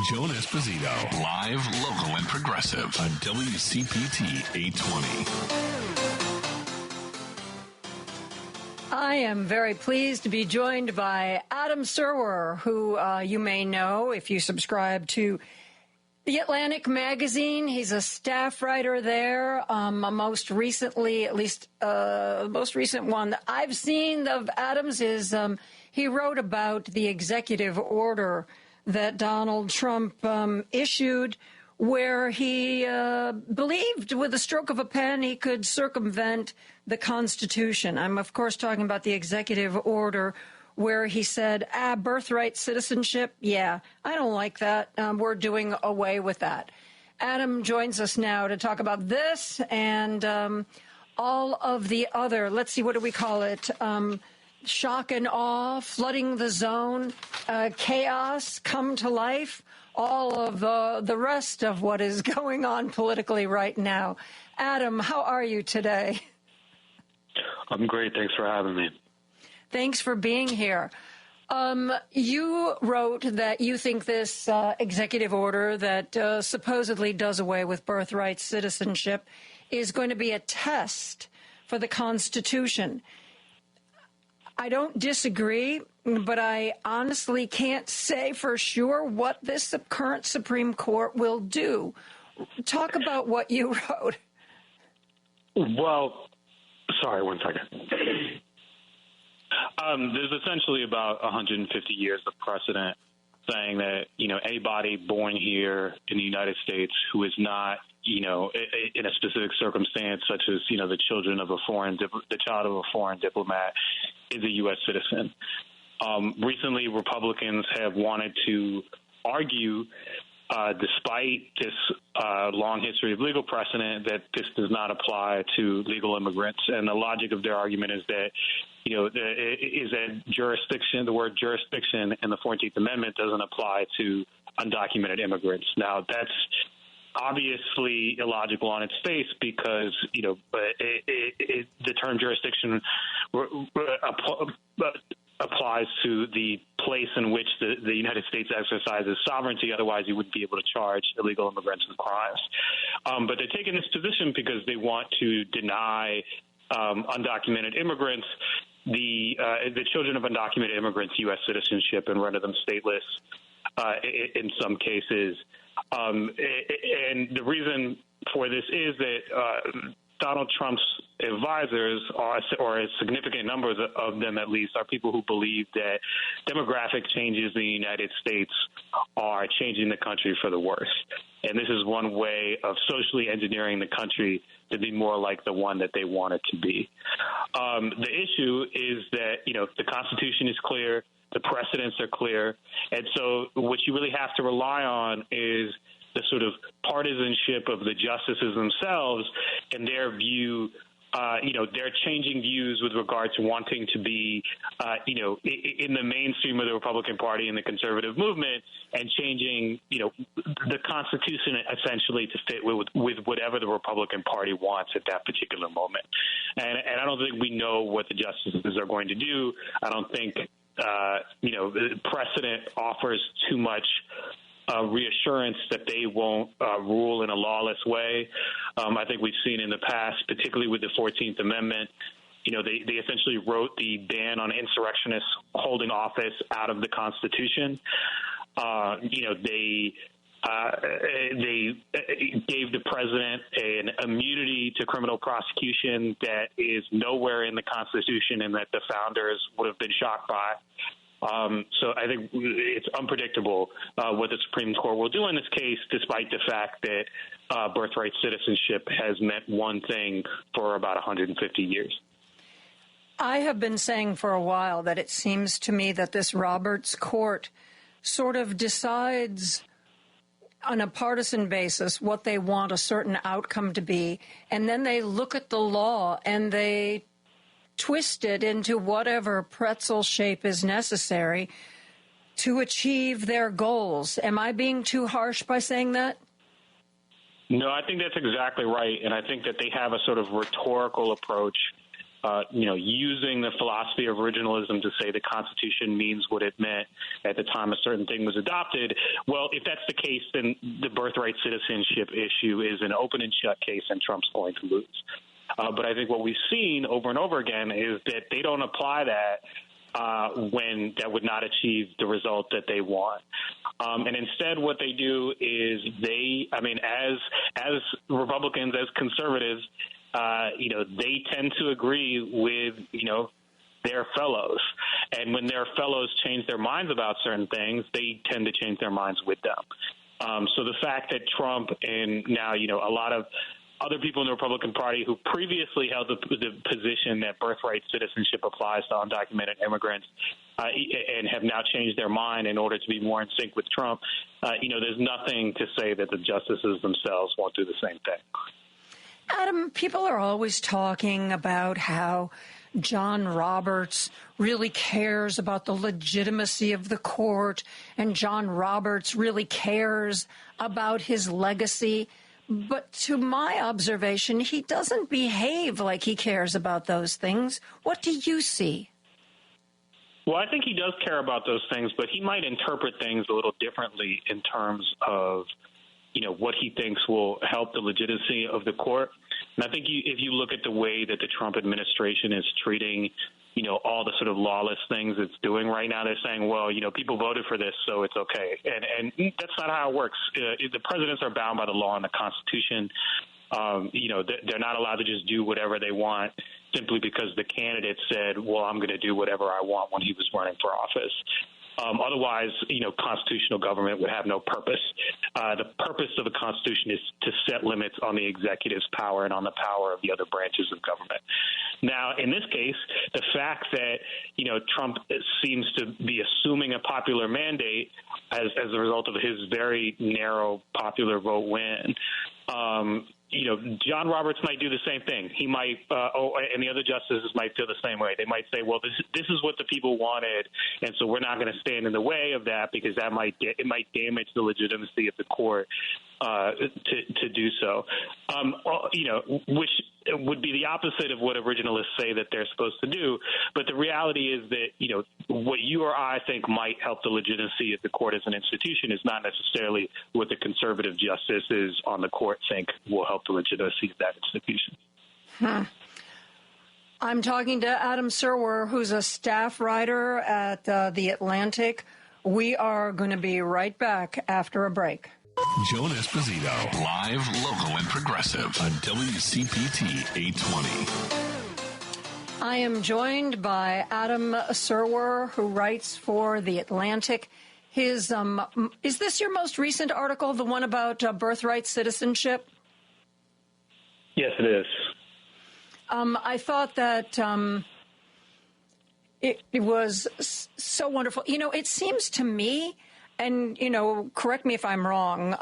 Joan Esposito. Live, local, and progressive on WCPT 820. I am very pleased to be joined by Adam Serwer, who you may know if you subscribe to The Atlantic magazine. He's a staff writer there. Most recently, at least the most recent one that I've seen of Adam's is he wrote about the executive order that Donald Trump issued, where he believed with a stroke of a pen he could circumvent the Constitution. I'm, of course, talking about the executive order where he said, birthright citizenship, yeah, I don't like that. We're doing away with that. Adam joins us now to talk about this and all of the other, let's see, what do we call it? Shock and awe, flooding the zone, chaos, come to life, all of the rest of what is going on politically right now. Adam, how are you today? I'm great. Thanks for having me. Thanks for being here. You wrote that you think this executive order that supposedly does away with birthright citizenship is going to be a test for the Constitution. I don't disagree, but I honestly can't say for sure what this current Supreme Court will do. Talk about what you wrote. Well, sorry, one second. There's essentially about 150 years of precedent saying that, anybody born here in the United States who is not, in a specific circumstance, such as, the child of a foreign diplomat is a U.S. citizen. Recently, Republicans have wanted to argue, despite this long history of legal precedent, that this does not apply to legal immigrants. And the logic of their argument is that, the word jurisdiction in the 14th Amendment doesn't apply to undocumented immigrants. Now, that's obviously illogical on its face because, the term jurisdiction applies to the place in which the United States exercises sovereignty. Otherwise, you wouldn't be able to charge illegal immigrants with crimes. But they're taking this position because they want to deny undocumented immigrants the children of undocumented immigrants U.S. citizenship and render them stateless in some cases. And the reason for this is that Donald Trump's advisors, or a significant number of them at least, are people who believe that demographic changes in the United States are changing the country for the worse. And this is one way of socially engineering the country to be more like the one that they want it to be. The issue is that, the Constitution is clear, the precedents are clear, and so what you really have to rely on is the sort of partisanship of the justices themselves and their view. They're changing views with regard to wanting to be, in the mainstream of the Republican Party and the conservative movement, and changing, the Constitution essentially to fit with whatever the Republican Party wants at that particular moment. And I don't think we know what the justices are going to do. I don't think, precedent offers too much reassurance that they won't rule in a lawless way. I think we've seen in the past, particularly with the 14th Amendment, they essentially wrote the ban on insurrectionists holding office out of the Constitution. They gave the president an immunity to criminal prosecution that is nowhere in the Constitution and that the founders would have been shocked by. So I think it's unpredictable what the Supreme Court will do in this case, despite the fact that birthright citizenship has meant one thing for about 150 years. I have been saying for a while that it seems to me that this Roberts Court sort of decides on a partisan basis what they want a certain outcome to be, and then they look at the law and they twist it into whatever pretzel shape is necessary to achieve their goals. Am I being too harsh by saying that? No, I think that's exactly right. And I think that they have a sort of rhetorical approach using the philosophy of originalism to say the Constitution means what it meant at the time a certain thing was adopted. Well, if that's the case, then the birthright citizenship issue is an open and shut case, and Trump's going to lose. But I think what we've seen over and over again is that they don't apply that when that would not achieve the result that they want. And instead what they do is as Republicans, as conservatives, they tend to agree with, their fellows. And when their fellows change their minds about certain things, they tend to change their minds with them. So the fact that Trump and now, a lot of other people in the Republican Party who previously held the position that birthright citizenship applies to undocumented immigrants and have now changed their mind in order to be more in sync with Trump, there's nothing to say that the justices themselves won't do the same thing. Adam, people are always talking about how John Roberts really cares about the legitimacy of the court, and John Roberts really cares about his legacy. But to my observation, he doesn't behave like he cares about those things. What do you see? Well, I think he does care about those things, but he might interpret things a little differently in terms of, what he thinks will help the legitimacy of the court. And I think if you look at the way that the Trump administration is treating, all the sort of lawless things it's doing right now, they're saying, well, people voted for this, so it's okay. And that's not how it works. The presidents are bound by the law and the Constitution. They're not allowed to just do whatever they want simply because the candidate said, well, I'm going to do whatever I want when he was running for office. Otherwise, constitutional government would have no purpose. The purpose of the Constitution is to set limits on the executive's power and on the power of the other branches of government. Now, in this case, the fact that, Trump seems to be assuming a popular mandate as a result of his very narrow popular vote win, John Roberts might do the same thing. He might, and the other justices might feel the same way. They might say, well, this is what the people wanted, and so we're not going to stand in the way of that because it might damage the legitimacy of the court to do so. Which would be the opposite of what originalists say that they're supposed to do. But the reality is that, what you or I think might help the legitimacy of the court as an institution is not necessarily what the conservative justices on the court think will help the legitimacy of that institution. I'm talking to Adam Serwer, who's a staff writer at The Atlantic. We are going to be right back after a break. Joan Esposito, live, local, and progressive on WCPT 820. I am joined by Adam Serwer, who writes for The Atlantic. His is this your most recent article, the one about birthright citizenship? Yes, it is. I thought that it was so wonderful. It seems to me, and, correct me if I'm wrong,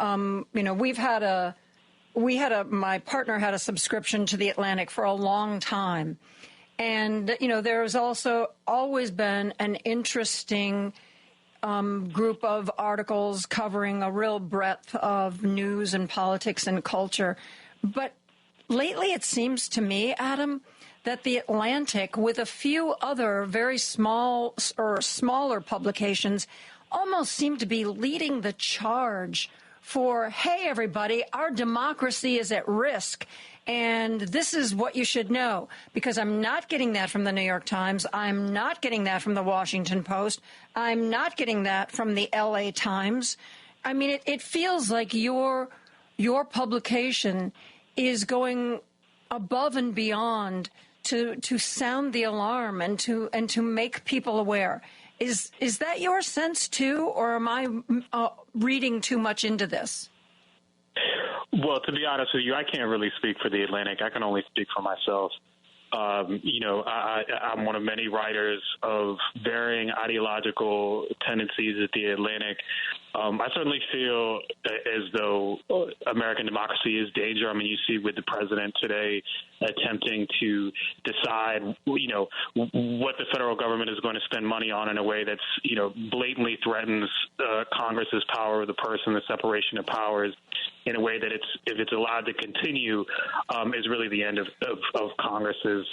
my partner had a subscription to The Atlantic for a long time. And, there's also always been an interesting group of articles covering a real breadth of news and politics and culture. But lately it seems to me, Adam, that The Atlantic, with a few other very small or smaller publications, almost seem to be leading the charge for, hey, everybody, our democracy is at risk, and this is what you should know. Because I'm not getting that from the New York Times. I'm not getting that from the Washington Post. I'm not getting that from the LA Times. I mean, it feels like your publication is going above and beyond to sound the alarm and to make people aware. Is that your sense, too, or am I reading too much into this? Well, to be honest with you, I can't really speak for The Atlantic. I can only speak for myself. I'm one of many writers of varying ideological tendencies at The Atlantic. I certainly feel as though American democracy is danger. I mean, you see with the president today attempting to decide, what the federal government is going to spend money on in a way that's, blatantly threatens Congress's power of the purse and the separation of powers in a way that if it's allowed to continue, is really the end of Congress's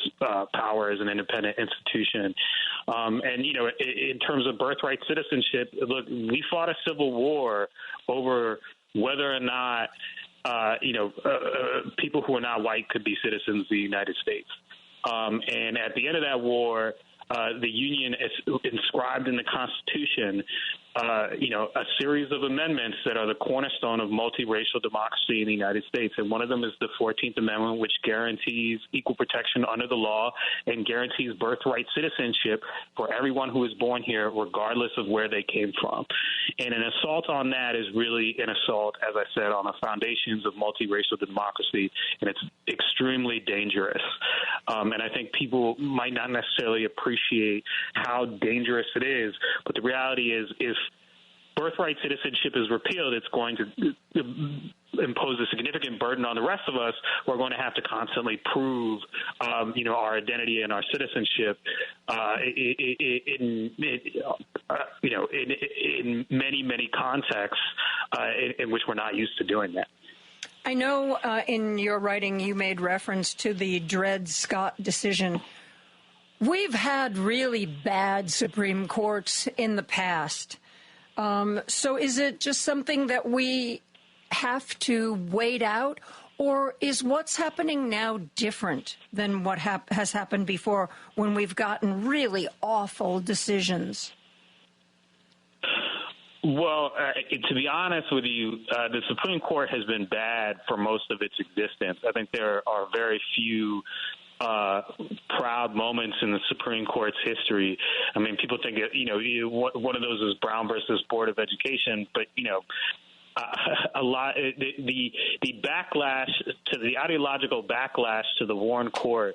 power as an independent institution. In terms of birthright citizenship, look, we fought a civil war over whether or not people who are not white could be citizens of the United States. And at the end of that war, the Union inscribed in the Constitution, a series of amendments that are the cornerstone of multiracial democracy in the United States. And one of them is the 14th Amendment, which guarantees equal protection under the law and guarantees birthright citizenship for everyone who is born here, regardless of where they came from. And an assault on that is really an assault, as I said, on the foundations of multiracial democracy, and it's extremely dangerous. And I think people might not necessarily appreciate how dangerous it is, but the reality is if birthright citizenship is repealed, it's going to impose a significant burden on the rest of us. We're going to have to constantly prove, our identity and our citizenship in many, many contexts in which we're not used to doing that. I know in your writing you made reference to the Dred Scott decision. We've had really bad Supreme Courts in the past. So is it just something that we have to wait out, or is what's happening now different than what has happened before when we've gotten really awful decisions? Well, to be honest with you, the Supreme Court has been bad for most of its existence. I think there are very few proud moments in the Supreme Court's history. I mean, people think, one of those is Brown versus Board of Education, but, a lot, the backlash to the ideological backlash to the Warren Court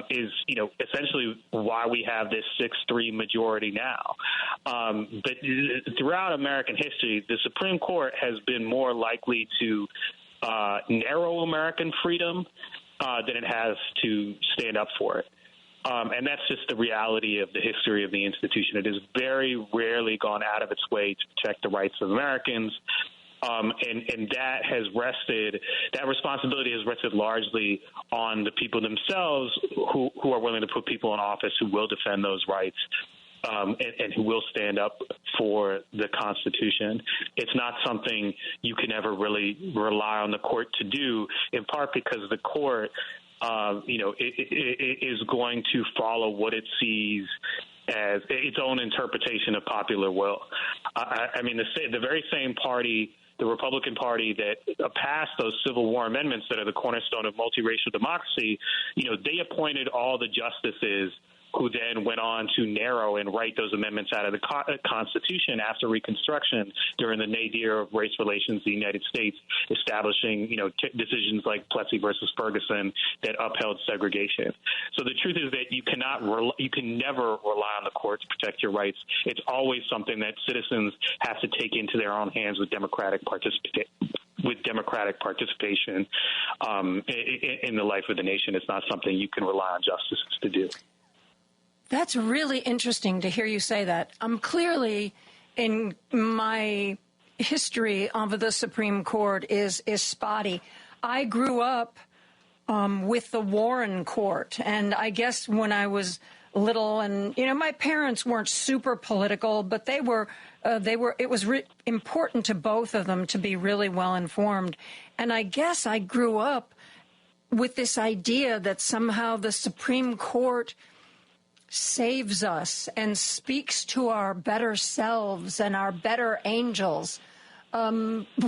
is, essentially why we have this 6-3 majority now. But throughout American history, the Supreme Court has been more likely to narrow American freedom than it has to stand up for it. And that's just the reality of the history of the institution. It has very rarely gone out of its way to protect the rights of Americans. And that responsibility has rested largely on the people themselves who are willing to put people in office who will defend those rights. And who will stand up for the Constitution. It's not something you can ever really rely on the court to do, in part because the court, it is going to follow what it sees as its own interpretation of popular will. I mean, the very same party, the Republican Party, that passed those Civil War amendments that are the cornerstone of multiracial democracy, they appointed all the justices who then went on to narrow and write those amendments out of the Constitution after Reconstruction during the nadir of race relations in the United States, establishing, decisions like Plessy versus Ferguson that upheld segregation. So the truth is that you can never rely on the court to protect your rights. It's always something that citizens have to take into their own hands with democratic participation in the life of the nation. It's not something you can rely on justices to do. That's really interesting to hear you say that. Clearly, in my history of the Supreme Court is spotty. I grew up with the Warren Court, and I guess when I was little, and my parents weren't super political, but they were. It was important to both of them to be really well informed, and I guess I grew up with this idea that somehow the Supreme Court saves us and speaks to our better selves and our better angels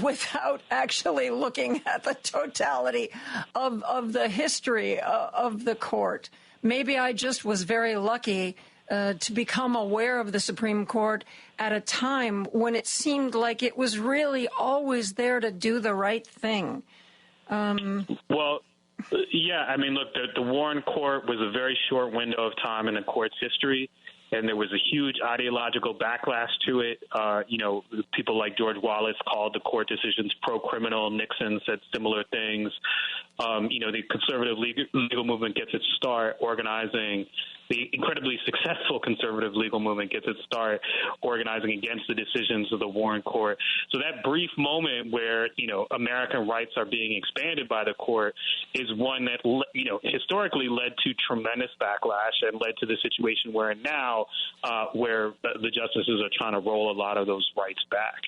without actually looking at the totality of the history of the court. Maybe I just was very lucky to become aware of the Supreme Court at a time when it seemed like it was really always there to do the right thing. Yeah, I mean, look, the Warren Court was a very short window of time in the court's history. and there was a huge ideological backlash to it. People like George Wallace called the court decisions pro-criminal. Nixon said similar things. The conservative legal movement gets its start organizing. The incredibly successful conservative legal movement gets its start organizing against the decisions of the Warren Court. So that brief moment where, American rights are being expanded by the court is one that, historically led to tremendous backlash and led to the situation we're in now, where the justices are trying to roll a lot of those rights back.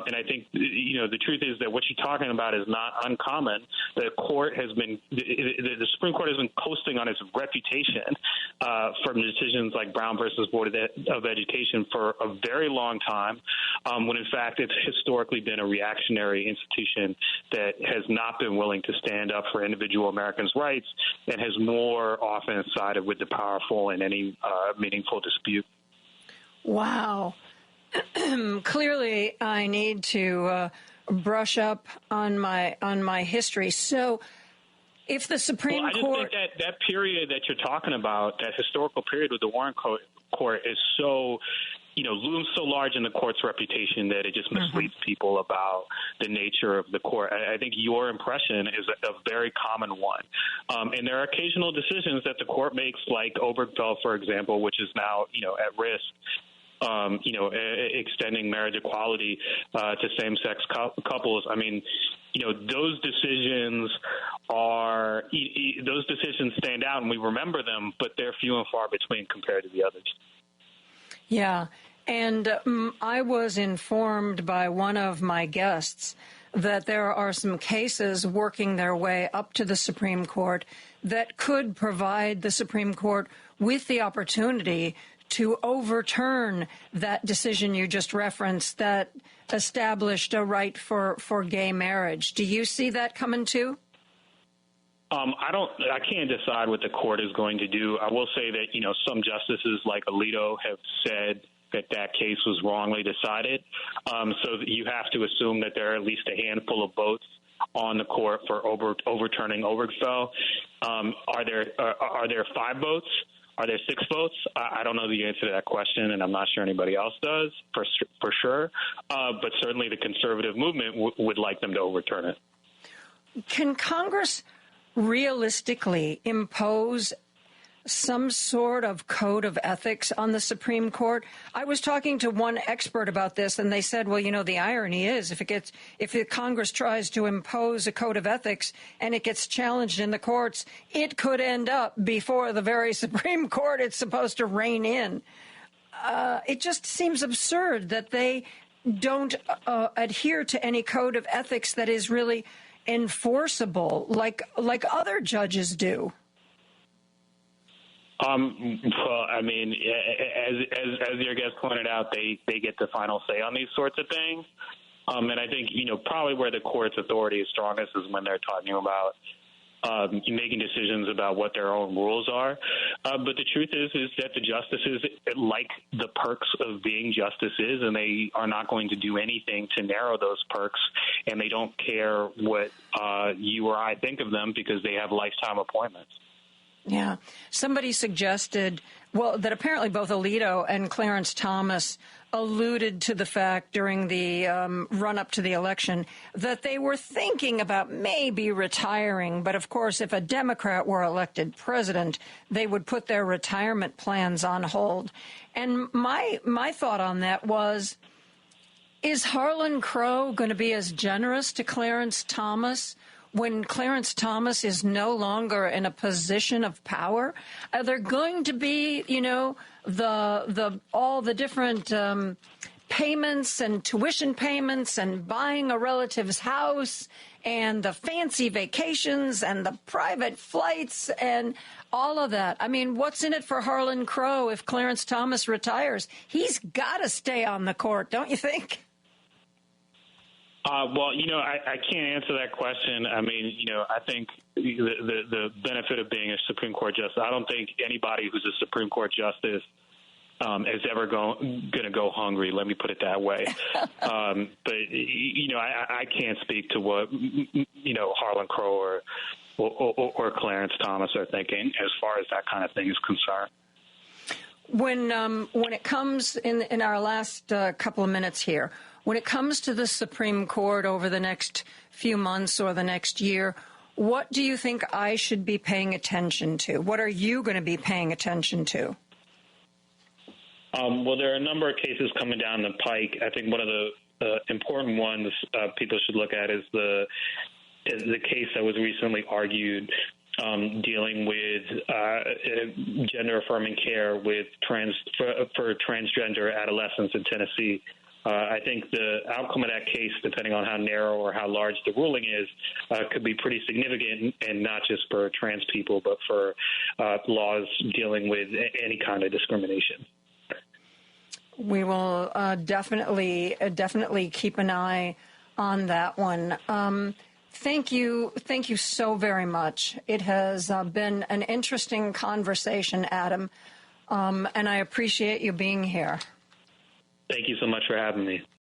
And I think, the truth is that what you're talking about is not uncommon. The Supreme Court has been coasting on its reputation from decisions like Brown versus Board of Education for a very long time, when in fact it's historically been a reactionary institution that has not been willing to stand up for individual Americans' rights and has more often sided with the powerful in any meaningful dispute. Wow. Clearly, I need to brush up on my history. So, if the Supreme Court... I just think that period that you're talking about, that historical period with the Warren Court, is so, looms so large in the court's reputation that it just misleads people about the nature of the court. I think your impression is a very common one. And there are occasional decisions that the court makes, like Obergefell, for example, which is now, at risk. Extending marriage equality to same-sex couples. I mean, those decisions stand out, and we remember them, but they're few and far between compared to the others. Yeah, and I was informed by one of my guests that there are some cases working their way up to the Supreme Court that could provide the Supreme Court with the opportunity to overturn that decision you just referenced that established a right for gay marriage. Do you see that coming too? I can't decide what the court is going to do. I will say that, some justices like Alito have said that case was wrongly decided. So you have to assume that there are at least a handful of votes on the court for overturning Obergefell. Are there 5 votes? Are there 6 votes? I don't know the answer to that question, and I'm not sure anybody else does for sure. But certainly the conservative movement would like them to overturn it. Can Congress realistically impose some sort of code of ethics on the Supreme Court? I was talking to one expert about this, and they said, well, the irony is if the Congress tries to impose a code of ethics and it gets challenged in the courts, it could end up before the very Supreme Court it's supposed to rein in. It just seems absurd that they don't adhere to any code of ethics that is really enforceable like other judges do. Well, I mean, as your guest pointed out, they get the final say on these sorts of things. And I think, probably where the court's authority is strongest is when they're talking about making decisions about what their own rules are. But the truth is that the justices like the perks of being justices, and they are not going to do anything to narrow those perks, and they don't care what you or I think of them because they have lifetime appointments. Yeah. Somebody suggested, that apparently both Alito and Clarence Thomas alluded to the fact during the run-up to the election that they were thinking about maybe retiring. But, of course, if a Democrat were elected president, they would put their retirement plans on hold. And my thought on that was, is Harlan Crow going to be as generous to Clarence Thomas when Clarence Thomas is no longer in a position of power? Are there going to be, all the different payments and tuition payments and buying a relative's house and the fancy vacations and the private flights and all of that? I mean, what's in it for Harlan Crow if Clarence Thomas retires? He's got to stay on the court, don't you think? I can't answer that question. I mean, I think the benefit of being a Supreme Court justice, I don't think anybody who's a Supreme Court justice is ever going to go hungry. Let me put it that way. But I can't speak to what Harlan Crow or Clarence Thomas are thinking as far as that kind of thing is concerned. When it comes in our last couple of minutes here, when it comes to the Supreme Court over the next few months or the next year, what do you think I should be paying attention to? What are you going to be paying attention to? Well, there are a number of cases coming down the pike. I think one of the important ones people should look at is the case that was recently argued dealing with gender-affirming care with for transgender adolescents in Tennessee. I think the outcome of that case, depending on how narrow or how large the ruling is, could be pretty significant, and not just for trans people, but for laws dealing with any kind of discrimination. We will definitely keep an eye on that one. Thank you so very much. It has been an interesting conversation, Adam, and I appreciate you being here. Thank you so much for having me.